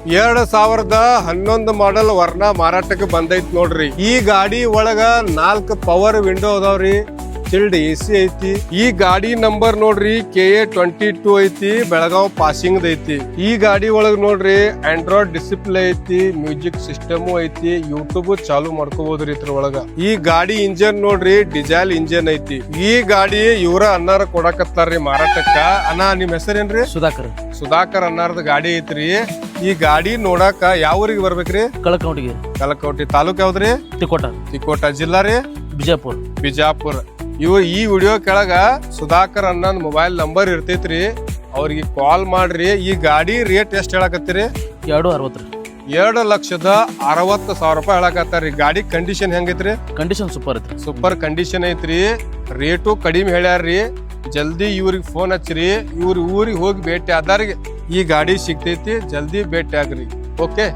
2011 model ವರ್ಣ ಮಾರಾಟಕ್ಕೆ ಬಂದೈತಿ ನೋಡ್ರಿ. ಈ ಗಾಡಿ ಒಳಗ 4 ಪವರ್ ವಿಂಡೋ ಅದಾವ್ರಿ. ಚಿಲ್ಡ್ AC ಐತಿ. ಈ ಗಾಡಿ ನಂಬರ್ ನೋಡ್ರಿ KA22 ಐತಿ. ಬೆಳಗಾವ್ ಪಾಸಿಂಗ್ ಐತಿ. ಈ ಗಾಡಿ ಒಳಗ ನೋಡ್ರಿ ಆಂಡ್ರಾಯ್ಡ್ ಡಿಸ್ಪ್ಲೇ ಐತಿ, ಮ್ಯೂಸಿಕ್ ಸಿಸ್ಟಮ್ ಐತಿ, ಯೂಟ್ಯೂಬ್ ಚಾಲು ಮಾಡ್ಕೋಬಹುದ್ರಿ ಇದ್ರ ಒಳಗ. ಈ ಗಾಡಿ ಇಂಜನ್ ನೋಡ್ರಿ ಡೀಸೆಲ್ ಇಂಜನ್ ಐತಿ. ಈ ಗಾಡಿ ಇವ್ರ ಅನ್ನಾರ ಕೊಡಕತ್ತಾರ್ರಿ ಮಾರಾಟಕ್ಕ. ಅಣ್ಣ ನಿಮ್ ಹೆಸರೇನ್ರಿ? ಸುಧಾಕರ್ ಅನ್ನಾರ್ದ ಗಾಡಿ ಐತ್ರಿ. ಈ ಗಾಡಿ ನೋಡಾಕ ಯಾವ ಊರಿಗೆ ಬರ್ಬೇಕ್ರಿ? ಕಲಕೌಟಿ ತಾಲೂಕ್ ಯಾವ್ದ್ರಿ? ತಿಕೋಟ ಜಿಲ್ಲಾ ರೀ? ಬಿಜಾಪುರ್. ಈ ವಿಡಿಯೋ ಕೆಳಗ ಸುಧಾಕರ್ ಅನ್ನನ್ ಮೊಬೈಲ್ ನಂಬರ್ ಇರ್ತೈತ್ರಿ, ಅವ್ರಿಗೆ ಕಾಲ್ ಮಾಡ್ರಿ. ಈ ಗಾಡಿ ರೇಟ್ ಎಷ್ಟ್ ಹೇಳಕತ್ತೀರಿ? 2,60,000 ರೂಪಾಯಿ ಹೇಳಕತ್ತಾರ್ರಿ. ಗಾಡಿ ಕಂಡೀಷನ್ ಹೆಂಗೈತ್ರಿ? ಕಂಡೀಷನ್ ಸೂಪರ್ ಐತ್ರಿ. ಸೂಪರ್ ಕಂಡೀಷನ್ ಐತ್ರಿ. ರೇಟು ಕಡಿಮೆ ಹೇಳ್ಯಾರ್ರಿ. ಜಲ್ದಿ ಇವ್ರಿಗೆ ಫೋನ್ ಹಚ್ಚ್ರಿ. ಇವ್ರ ಊರಿಗೆ ಹೋಗಿ ಭೇಟಿ ಆದಾರಿಗೆ ಈ ಗಾಡಿ ಸಿಗ್ತೈತಿ. ಜಲ್ದಿ ಭೇಟಿ ಆಗ್ರಿ. ಓಕೆ.